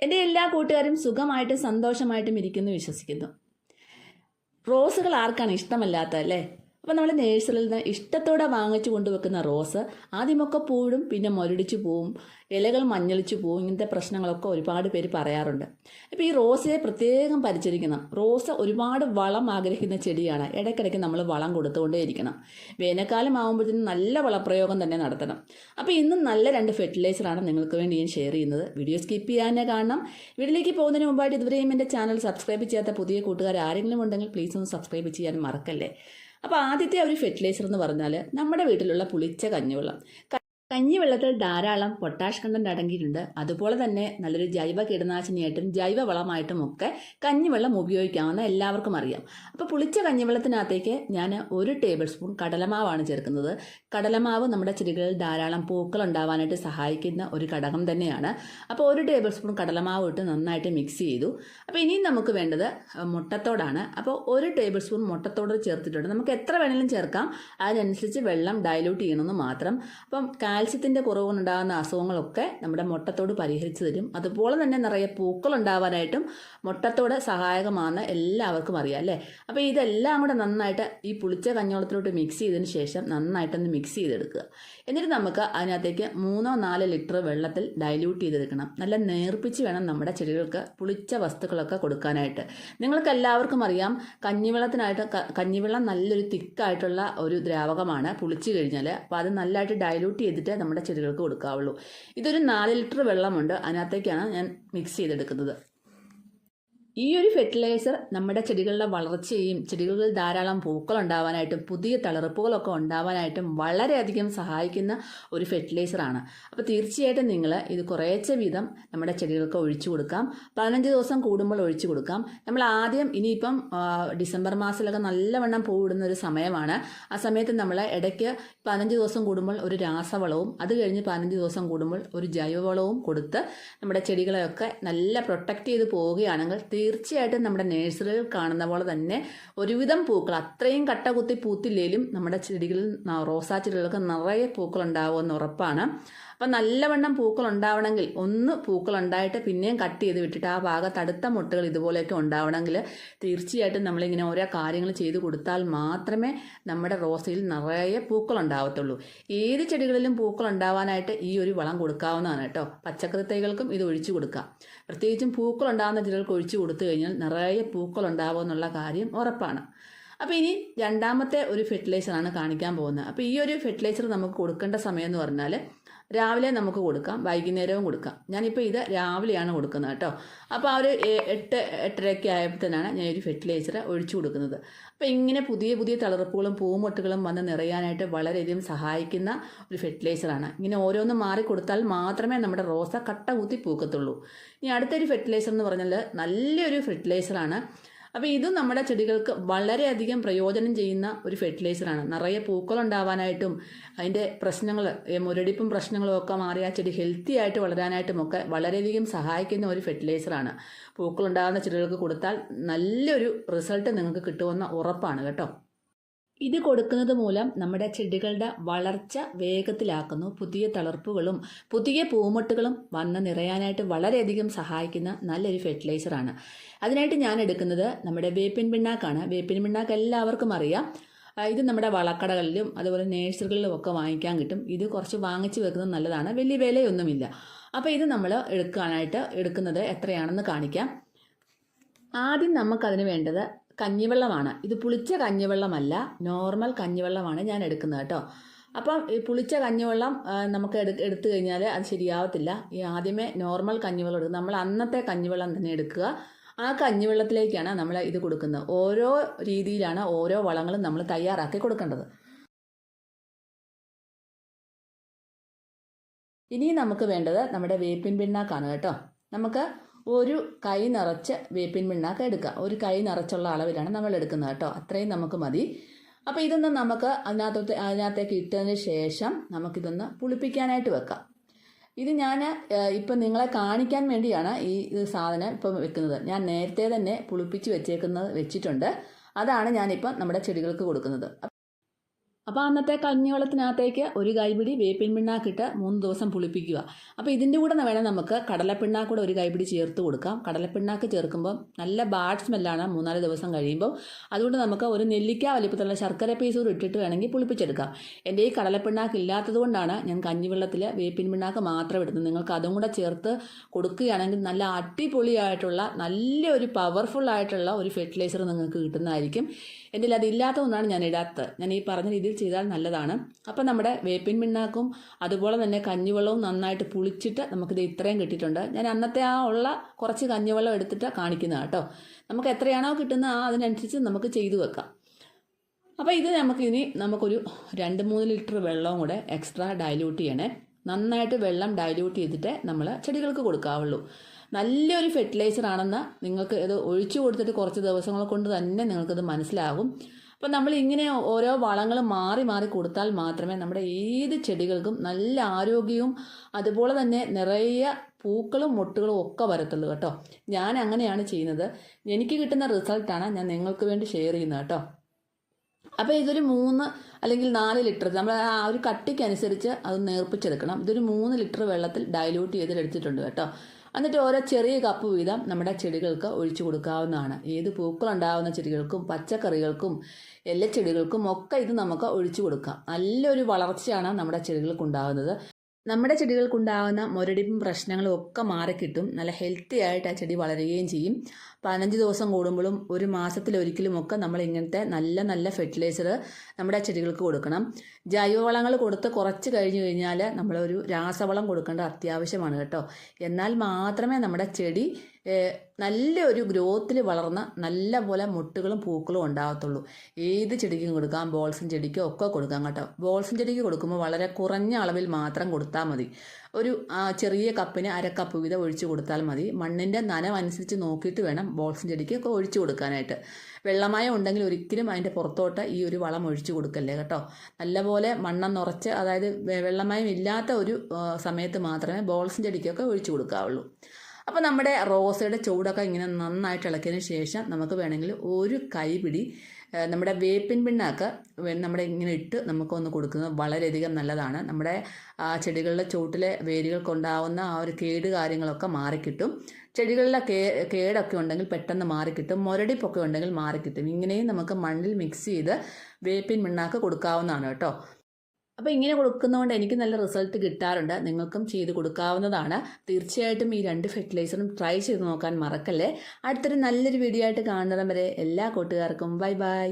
എൻ്റെ എല്ലാ കൂട്ടുകാരും സുഖമായിട്ടും സന്തോഷമായിട്ടും ഇരിക്കുന്നു വിശ്വസിക്കുന്നു. റോസുകൾ ആർക്കാണ് ഇഷ്ടമല്ലാത്തതല്ലേ? അപ്പോൾ നമ്മൾ നേഴ്സറിയിൽ നിന്ന് ഇഷ്ടത്തോടെ വാങ്ങിച്ചു കൊണ്ടുവെക്കുന്ന റോസ് ആദ്യമൊക്കെ പൂടും, പിന്നെ മുരടിച്ചു പോവും, ഇലകൾ മഞ്ഞളിച്ചു പോവും. ഇങ്ങനത്തെ പ്രശ്നങ്ങളൊക്കെ ഒരുപാട് പേര് പറയാറുണ്ട്. അപ്പോൾ ഈ റോസയെ പ്രത്യേകം പരിചരിക്കണം. റോസ് ഒരുപാട് വളം ആഗ്രഹിക്കുന്ന ചെടിയാണ്. ഇടയ്ക്കിടയ്ക്ക് നമ്മൾ വളം കൊടുത്തുകൊണ്ടേയിരിക്കണം. വേനൽക്കാലം ആകുമ്പോഴത്തേനും നല്ല വളപ്രയോഗം തന്നെ നടത്തണം. അപ്പോൾ ഇന്നും നല്ല 2 ഫെർട്ടിലൈസറാണ് നിങ്ങൾക്ക് വേണ്ടി ഞാൻ ഷെയർ ചെയ്യുന്നത്. വീഡിയോ സ്കിപ്പ് ചെയ്യാനേ കാണണം. വീട്ടിലേക്ക് പോകുന്നതിന് മുമ്പായിട്ട് ഇതുവരെയും എൻ്റെ ചാനൽ സബ്സ്ക്രൈബ് ചെയ്യാത്ത പുതിയ കൂട്ടുകാർ ആരെങ്കിലും ഉണ്ടെങ്കിൽ പ്ലീസ് ഒന്ന് സബ്സ്ക്രൈബ് ചെയ്യാൻ മറക്കല്ലേ. അപ്പോൾ ആദ്യത്തെ ഒരു ഫെർട്ടിലൈസർ എന്ന് പറഞ്ഞാൽ നമ്മുടെ വീട്ടിലുള്ള പുളിച്ച കഞ്ഞിവെള്ളം. കഞ്ഞിവെള്ളത്തിൽ ധാരാളം പൊട്ടാഷ് കണ്ടന്റ് അടങ്ങിയിട്ടുണ്ട്. അതുപോലെ തന്നെ നല്ലൊരു ജൈവ കീടനാശിനിയായിട്ടും ജൈവ വളമായിട്ടും ഒക്കെ കഞ്ഞിവെള്ളം ഉപയോഗിക്കാമെന്ന് എല്ലാവർക്കും അറിയാം. അപ്പോൾ പുളിച്ച കഞ്ഞിവെള്ളത്തിനകത്തേക്ക് ഞാൻ 1 ടേബിൾ സ്പൂൺ കടലമാവാണ് ചേർക്കുന്നത്. കടലമാവ് നമ്മുടെ ചെടികളിൽ ധാരാളം പൂക്കൾ ഉണ്ടാവാനായിട്ട് സഹായിക്കുന്ന ഒരു ഘടകം തന്നെയാണ്. അപ്പോൾ 1 ടേബിൾ സ്പൂൺ കടലമാവ് ഇട്ട് നന്നായിട്ട് മിക്സ് ചെയ്തു. അപ്പോൾ ഇനിയും നമുക്ക് വേണ്ടത് മുട്ടത്തോടാണ്. അപ്പോൾ 1 ടേബിൾ സ്പൂൺ മുട്ടത്തോട് ചേർത്തിട്ടുണ്ട്. നമുക്ക് എത്ര വേണമെങ്കിലും ചേർക്കാം, അതിനനുസരിച്ച് വെള്ളം ഡൈല്യൂട്ട് ചെയ്യണമെന്ന് മാത്രം. അപ്പം കാൽസ്യത്തിൻ്റെ കുറവുണ്ടാകുന്ന അസുഖങ്ങളൊക്കെ നമ്മുടെ മുട്ടത്തോട് പരിഹരിച്ചു തരും. അതുപോലെ തന്നെ നിറയെ പൂക്കൾ ഉണ്ടാവാനായിട്ടും മുട്ടത്തോട് സഹായകമാണെന്ന് എല്ലാവർക്കും അറിയാം അല്ലേ. അപ്പോൾ ഇതെല്ലാം കൂടെ നന്നായിട്ട് ഈ പുളിച്ച കഞ്ഞിവെള്ളത്തിലോട്ട് മിക്സ് ചെയ്തതിന് ശേഷം നന്നായിട്ടൊന്ന് മിക്സ് ചെയ്തെടുക്കുക. എന്നിട്ട് നമുക്ക് അതിനകത്തേക്ക് 3-4 ലിറ്റർ വെള്ളത്തിൽ ഡൈല്യൂട്ട് ചെയ്തെടുക്കണം. നല്ല നേർപ്പിച്ച് വേണം നമ്മുടെ ചെടികൾക്ക് പുളിച്ച വസ്തുക്കളൊക്കെ കൊടുക്കാനായിട്ട്. നിങ്ങൾക്ക് എല്ലാവർക്കും അറിയാം, കഞ്ഞിവെള്ളം നല്ലൊരു തിക്കായിട്ടുള്ള ഒരു ദ്രാവകമാണ് പുളിച്ചു കഴിഞ്ഞാൽ. അപ്പോൾ അത് നല്ലതായിട്ട് ഡൈല്യൂട്ട് ചെയ്തിട്ട് നമ്മുടെ ചെടികൾക്ക് കൊടുക്കാവുള്ളൂ. ഇതൊരു 4 ലിറ്റർ വെള്ളമുണ്ട്, അതിനകത്തേക്കാണ് ഞാൻ മിക്സ് ചെയ്തെടുക്കുന്നത്. ഈ ഒരു ഫെർട്ടിലൈസർ നമ്മുടെ ചെടികളുടെ വളർച്ചയും ചെടികളിൽ ധാരാളം പൂക്കൾ ഉണ്ടാവാനായിട്ടും പുതിയ തളിർപ്പുകളൊക്കെ ഉണ്ടാവാനായിട്ടും വളരെയധികം സഹായിക്കുന്ന ഒരു ഫെർട്ടിലൈസറാണ്. അപ്പോൾ തീർച്ചയായിട്ടും നിങ്ങൾ ഇത് കുറേശ്ശെ വീതം നമ്മുടെ ചെടികൾക്ക് ഒഴിച്ചു കൊടുക്കാം. 15 ദിവസം കൂടുമ്പോൾ ഒഴിച്ചു കൊടുക്കാം. നമ്മൾ ആദ്യം ഇനിയിപ്പം ഡിസംബർ മാസത്തിലൊക്കെ നല്ലവണ്ണം പൂവിടുന്ന ഒരു സമയമാണ്. ആ സമയത്ത് നമ്മൾ ഇടയ്ക്ക് 15 ദിവസം കൂടുമ്പോൾ ഒരു രാസവളവും അത് കഴിഞ്ഞ് 15 ദിവസം കൂടുമ്പോൾ ഒരു ജൈവവളവും കൊടുത്ത് നമ്മുടെ ചെടികളെയൊക്കെ നല്ല പ്രൊട്ടക്റ്റ് ചെയ്ത് പോവുകയാണെങ്കിൽ തീർച്ചയായിട്ടും നമ്മുടെ നേഴ്സറിയിൽ കാണുന്ന പോലെ തന്നെ ഒരുവിധം പൂക്കൾ, അത്രയും കട്ട കുത്തി പൂത്തില്ലേലും നമ്മുടെ ചെടികളിൽ, റോസാ ചെടികൾക്ക് നിറയെ പൂക്കൾ ഉണ്ടാവുമെന്ന് ഉറപ്പാണ്. അപ്പം നല്ലവണ്ണം പൂക്കൾ ഉണ്ടാവണമെങ്കിൽ പൂക്കൾ ഉണ്ടായിട്ട് പിന്നെയും കട്ട് ചെയ്ത് വിട്ടിട്ട് ആ ഭാഗത്ത് അടുത്ത മുട്ടുകൾ ഇതുപോലെയൊക്കെ ഉണ്ടാവണമെങ്കിൽ തീർച്ചയായിട്ടും നമ്മളിങ്ങനെ ഓരോ കാര്യങ്ങൾ ചെയ്ത് കൊടുത്താൽ മാത്രമേ നമ്മുടെ റോസയിൽ നിറയെ പൂക്കൾ ഉണ്ടാവത്തുള്ളൂ. ഏത് ചെടികളിലും പൂക്കൾ ഉണ്ടാവാനായിട്ട് ഈ ഒരു വളം കൊടുക്കാവുന്നതാണ് കേട്ടോ. പച്ചക്കറി തൈകൾക്കും ഇത് ഒഴിച്ചു കൊടുക്കാം. പ്രത്യേകിച്ചും പൂക്കൾ ഉണ്ടാകുന്ന ചെടികൾക്ക് ഒഴിച്ചു കൊടുത്തു കഴിഞ്ഞാൽ നിറയെ പൂക്കൾ ഉണ്ടാവുമെന്നുള്ള കാര്യം ഉറപ്പാണ്. അപ്പോൾ ഇനി രണ്ടാമത്തെ ഒരു ഫെർട്ടിലൈസറാണ് കാണിക്കാൻ പോകുന്നത്. അപ്പോൾ ഈ ഒരു ഫെർട്ടിലൈസർ നമുക്ക് കൊടുക്കേണ്ട സമയം എന്ന് പറഞ്ഞാൽ രാവിലെ നമുക്ക് കൊടുക്കാം, വൈകുന്നേരവും കൊടുക്കാം. ഞാനിപ്പോൾ ഇത് രാവിലെയാണ് കൊടുക്കുന്നത് കേട്ടോ. അപ്പോൾ ആ ഒരു 8-8:30 ആയപ്പോഴത്തേനാണ് ഞാൻ ഒരു ഫെർട്ടിലൈസർ ഒഴിച്ചു കൊടുക്കുന്നത്. അപ്പോൾ ഇങ്ങനെ പുതിയ പുതിയ തളിർപ്പുകളും പൂമുട്ടുകളും വന്ന് നിറയാനായിട്ട് വളരെയധികം സഹായിക്കുന്ന ഒരു ഫെർട്ടിലൈസറാണ്. ഇങ്ങനെ ഓരോന്നും മാറി കൊടുത്താൽ മാത്രമേ നമ്മുടെ റോസ കട്ട കുത്തി പൂക്കത്തുള്ളൂ. ഇനി അടുത്തൊരു ഫെർട്ടിലൈസർ എന്ന് പറഞ്ഞാൽ നല്ലൊരു ഫെർട്ടിലൈസറാണ്. അപ്പോൾ ഇതും നമ്മുടെ ചെടികൾക്ക് വളരെയധികം പ്രയോജനം ചെയ്യുന്ന ഒരു ഫെർട്ടിലൈസറാണ്. നിറയെ പൂക്കൾ ഉണ്ടാവാനായിട്ടും അതിൻ്റെ പ്രശ്നങ്ങൾ, മുരടിപ്പും പ്രശ്നങ്ങളും ഒക്കെ മാറി ആ ചെടി ഹെൽത്തി ആയിട്ട് വളരാനായിട്ടും ഒക്കെ വളരെയധികം സഹായിക്കുന്ന ഒരു ഫെർട്ടിലൈസറാണ്. പൂക്കൾ ഉണ്ടാകുന്ന ചെടികൾക്ക് കൊടുത്താൽ നല്ലൊരു റിസൾട്ട് നിങ്ങൾക്ക് കിട്ടുമെന്ന് ഉറപ്പാണ് കേട്ടോ. ഇത് കൊടുക്കുന്നത് മൂലം നമ്മുടെ ചെടികളുടെ വളർച്ച വേഗത്തിലാക്കുന്നു. പുതിയ തളിർപ്പുകളും പുതിയ പൂമൊട്ടുകളും വന്ന് നിറയാനായിട്ട് വളരെയധികം സഹായിക്കുന്ന നല്ലൊരു ഫെർട്ടിലൈസറാണ്. അതിനായിട്ട് ഞാൻ എടുക്കുന്നത് നമ്മുടെ വേപ്പിൻ പിണ്ണാക്കാണ്. വേപ്പിൻ പിണ്ണാക്ക് എല്ലാവർക്കും അറിയാം. ഇത് നമ്മുടെ വളക്കടകളിലും അതുപോലെ നേഴ്സറികളിലും ഒക്കെ വാങ്ങിക്കാൻ കിട്ടും. ഇത് കുറച്ച് വാങ്ങിച്ച് വെക്കുന്നത് നല്ലതാണ്, വലിയ വിലയൊന്നുമില്ല. അപ്പോൾ ഇത് നമ്മൾ എടുക്കുന്നത് എത്രയാണെന്ന് കാണിക്കാം. ആദ്യം നമുക്കതിന് വേണ്ടത് കഞ്ഞിവെള്ളമാണ്. ഇത് പുളിച്ച കഞ്ഞിവെള്ളമല്ല, നോർമൽ കഞ്ഞിവെള്ളമാണ് ഞാൻ എടുക്കുന്നത് കേട്ടോ. അപ്പം ഈ പുളിച്ച കഞ്ഞിവെള്ളം നമുക്ക് എടുത്തു കഴിഞ്ഞാൽ അത് ശരിയാവത്തില്ല. ഈ ആദ്യമേ നോർമൽ കഞ്ഞിവെള്ളം എടുക്കുക. നമ്മൾ അന്നത്തെ കഞ്ഞിവെള്ളം തന്നെ എടുക്കുക. ആ കഞ്ഞിവെള്ളത്തിലേക്കാണ് നമ്മൾ ഇത് കൊടുക്കുന്നത്. ഓരോ രീതിയിലാണ് ഓരോ വളങ്ങളും നമ്മൾ തയ്യാറാക്കി കൊടുക്കേണ്ടത്. ഇനി നമുക്ക് വേണ്ടത് നമ്മുടെ വേപ്പിൻ പിണ്ണാക്കാണ് കേട്ടോ. നമുക്ക് ഒരു കൈ നിറച്ച് വേപ്പിൻ പിണ്ണാക്ക് എടുക്കുക. ഒരു കൈ നിറച്ചുള്ള അളവിലാണ് നമ്മൾ എടുക്കുന്നത് കേട്ടോ. അത്രയും നമുക്ക് മതി. അപ്പോൾ ഇതൊന്ന് നമുക്ക് അതിനകത്തേക്ക് ഇട്ടതിന് ശേഷം നമുക്കിതൊന്ന് പുളിപ്പിക്കാനായിട്ട് വെക്കാം. ഇത് ഞാൻ ഇപ്പം നിങ്ങളെ കാണിക്കാൻ വേണ്ടിയാണ് ഈ സാധനം ഇപ്പം വെക്കുന്നത്. ഞാൻ നേരത്തെ തന്നെ പുളിപ്പിച്ച് വെച്ചിട്ടുണ്ട്. അതാണ് ഞാനിപ്പം നമ്മുടെ ചെടികൾക്ക് കൊടുക്കുന്നത്. അപ്പോൾ അന്നത്തെ കഞ്ഞിവെള്ളത്തിനകത്തേക്ക് ഒരു കൈപിടി വേപ്പിൻ പിണ്ണാക്കിട്ട് 3 ദിവസം പുളിപ്പിക്കുക. അപ്പോൾ ഇതിൻ്റെ കൂടെ വേണം നമുക്ക് കടലപ്പിണ്ണാക്ക് കൂടെ ഒരു കൈപിടി ചേർത്ത് കൊടുക്കാം. കടലപ്പിണ്ണാക്ക് ചേർക്കുമ്പോൾ നല്ല ബാഡ് സ്മെല്ലാണ് 3-4 ദിവസം കഴിയുമ്പോൾ. അതുകൊണ്ട് നമുക്ക് ഒരു നെല്ലിക്ക വലിപ്പത്തിലുള്ള ശർക്കര പീസ് കൂടി ഇട്ടിട്ട് വേണമെങ്കിൽ പുളിപ്പിച്ചെടുക്കാം. എൻ്റെ ഈ കടലപ്പിണ്ണാക്ക് ഇല്ലാത്തത് കൊണ്ടാണ് ഞാൻ കഞ്ഞിവെള്ളത്തിൽ വേപ്പിൻ പിണ്ണാക്ക് മാത്രം ഇടുന്നത്. നിങ്ങൾക്ക് അതും കൂടെ ചേർത്ത് കൊടുക്കുകയാണെങ്കിൽ നല്ല അടിപൊളിയായിട്ടുള്ള നല്ലൊരു പവർഫുൾ ആയിട്ടുള്ള ഒരു ഫെർട്ടിലൈസർ നിങ്ങൾക്ക് കിട്ടുന്നതായിരിക്കും. എൻ്റെ അതില്ലാത്തതുകൊണ്ടാണ് ഞാൻ ഇടാത്തത്. ഞാൻ ഈ പറഞ്ഞ രീതിയിൽ ചെയ്താൽ നല്ലതാണ്. അപ്പം നമ്മുടെ വേപ്പിൻ പിണ്ണാക്കും അതുപോലെ തന്നെ കഞ്ഞിവെള്ളവും നന്നായിട്ട് പുളിച്ചിട്ട് നമുക്കിത് ഇത്രയും കിട്ടിയിട്ടുണ്ട്. ഞാൻ അന്നത്തെ ഉള്ള കുറച്ച് കഞ്ഞിവെള്ളം എടുത്തിട്ട് കാണിക്കുന്നത് കേട്ടോ. നമുക്ക് എത്രയാണോ കിട്ടുന്നത് അതിനനുസരിച്ച് നമുക്ക് ചെയ്തു വെക്കാം. അപ്പോൾ ഇത് നമുക്കൊരു 2-3 ലിറ്റർ വെള്ളവും കൂടെ എക്സ്ട്രാ ഡൈല്യൂട്ട് ചെയ്യണേ. നന്നായിട്ട് വെള്ളം ഡൈല്യൂട്ട് ചെയ്തിട്ട് നമ്മൾ ചെടികൾക്ക് കൊടുക്കാവുള്ളൂ. നല്ലൊരു ഫെർട്ടിലൈസർ ആണെന്ന് നിങ്ങൾക്ക് ഇത് ഒഴിച്ചു കൊടുത്തിട്ട് കുറച്ച് ദിവസങ്ങൾ കൊണ്ട് തന്നെ നിങ്ങൾക്കത് മനസ്സിലാകും. അപ്പം നമ്മൾ ഇങ്ങനെ ഓരോ വളങ്ങൾ മാറി മാറി കൊടുത്താൽ മാത്രമേ നമ്മുടെ ഏത് ചെടികൾക്കും നല്ല ആരോഗ്യവും അതുപോലെ തന്നെ നിറയെ പൂക്കളും മൊട്ടുകളും ഒക്കെ വരത്തുള്ളൂ കേട്ടോ. ഞാൻ അങ്ങനെയാണ് ചെയ്യുന്നത്. എനിക്ക് കിട്ടുന്ന റിസൾട്ടാണ് ഞാൻ നിങ്ങൾക്ക് വേണ്ടി ഷെയർ ചെയ്യുന്നത് കേട്ടോ. അപ്പോൾ ഇതൊരു 3 അല്ലെങ്കിൽ 4 ലിറ്റർ നമ്മൾ ആ ഒരു കട്ടിക്കനുസരിച്ച് അത് നേർപ്പിച്ചെടുക്കണം. ഇതൊരു 3 ലിറ്റർ വെള്ളത്തിൽ ഡൈല്യൂട്ട് ചെയ്തെടുത്തിട്ടുണ്ട് കേട്ടോ. എന്നിട്ട് ഓരോ ചെറിയ കപ്പ് വീതം നമ്മുടെ ചെടികൾക്ക് ഒഴിച്ചു കൊടുക്കാവുന്നതാണ്. ഏത് പൂക്കളുണ്ടാകുന്ന ചെടികൾക്കും പച്ചക്കറികൾക്കും ചെടികൾക്കും ഒക്കെ ഇത് നമുക്ക് ഒഴിച്ചു കൊടുക്കാം. നല്ലൊരു വളർച്ചയാണ് നമ്മുടെ ചെടികൾക്കുണ്ടാകുന്നത്. നമ്മുടെ ചെടികൾക്കുണ്ടാകുന്ന മുരടിപ്പും പ്രശ്നങ്ങളും ഒക്കെ മാറിക്കിട്ടും. നല്ല ഹെൽത്തി ആയിട്ട് ആ ചെടി വളരുകയും ചെയ്യും. 15 ദിവസം കൂടുമ്പോഴും 1 മാസത്തിലൊരിക്കലുമൊക്കെ നമ്മൾ ഇങ്ങനത്തെ നല്ല നല്ല ഫെർട്ടിലൈസർ നമ്മുടെ ചെടികൾക്ക് കൊടുക്കണം. ജൈവവളങ്ങൾ കൊടുത്ത് കുറച്ച് കഴിഞ്ഞ് കഴിഞ്ഞാൽ നമ്മളൊരു രാസവളം കൊടുക്കേണ്ട അത്യാവശ്യമാണ് കേട്ടോ. എന്നാൽ മാത്രമേ നമ്മുടെ ചെടി നല്ലൊരു ഗ്രോത്തിൽ വളർന്ന് നല്ല പോലെ മുട്ടുകളും പൂക്കളും ഉണ്ടാകത്തുള്ളൂ. ഏത് ചെടിക്കും കൊടുക്കാം, ബോൾസൺ ചെടിക്കും ഒക്കെ കൊടുക്കാം കേട്ടോ. ബോൾസൺ ചെടിക്ക് കൊടുക്കുമ്പോൾ വളരെ കുറഞ്ഞ അളവിൽ മാത്രം കൊടുത്താൽ മതി. ഒരു ചെറിയ കപ്പിന് 1/2 കപ്പ് വീതം ഒഴിച്ചു കൊടുത്താൽ മതി. മണ്ണിൻ്റെ നനവനുസരിച്ച് നോക്കിയിട്ട് വേണം ബോൾസൺ ചെടിക്കൊക്കെ ഒഴിച്ചു കൊടുക്കാനായിട്ട്. വെള്ളമയം ഉണ്ടെങ്കിൽ ഒരിക്കലും അതിൻ്റെ പുറത്തോട്ട് ഈ ഒരു വളം ഒഴിച്ചു കൊടുക്കല്ലേ കേട്ടോ. നല്ലപോലെ മണ്ണെന്നുറച്ച്, അതായത് വെള്ളമയം ഇല്ലാത്ത ഒരു സമയത്ത് മാത്രമേ ബോൾസൺ ചെടിക്കൊക്കെ ഒഴിച്ചു കൊടുക്കാവുള്ളൂ. അപ്പോൾ നമ്മുടെ റോസയുടെ ചൂടൊക്കെ ഇങ്ങനെ നന്നായിട്ട് ഇളക്കിയതിന് ശേഷം നമുക്ക് വേണമെങ്കിൽ ഒരു കൈപിടി നമ്മുടെ വേപ്പിൻ പിണ്ണാക്ക് നമ്മുടെ ഇങ്ങനെ ഇട്ട് നമുക്കൊന്ന് കൊടുക്കുന്നത് വളരെയധികം നല്ലതാണ്. നമ്മുടെ ചെടികളുടെ ചുവട്ടിലെ വേരുകൾക്കുണ്ടാവുന്ന ആ ഒരു കേട് കാര്യങ്ങളൊക്കെ മാറിക്കിട്ടും. ചെടികളിലെ കേടൊക്കെ ഉണ്ടെങ്കിൽ പെട്ടെന്ന് മാറിക്കിട്ടും. മുരടിപ്പൊക്കെ ഉണ്ടെങ്കിൽ മാറിക്കിട്ടും. ഇങ്ങനെയും നമുക്ക് മണ്ണിൽ മിക്സ് ചെയ്ത് വേപ്പിൻ പിണ്ണാക്ക് കൊടുക്കാവുന്നതാണ് കേട്ടോ. അപ്പോൾ ഇങ്ങനെ കൊടുക്കുന്നതുകൊണ്ട് എനിക്ക് നല്ല റിസൾട്ട് കിട്ടാറുണ്ട്. നിങ്ങൾക്കും ചെയ്ത് കൊടുക്കാവുന്നതാണ്. തീർച്ചയായിട്ടും ഈ 2 ഫെർട്ടിലൈസറും ട്രൈ ചെയ്ത് നോക്കാൻ മറക്കല്ലേ. അടുത്തൊരു നല്ലൊരു വീഡിയോ ആയിട്ട് കാണുന്നത് വരെ എല്ലാ കൂട്ടുകാർക്കും ബൈ ബൈ.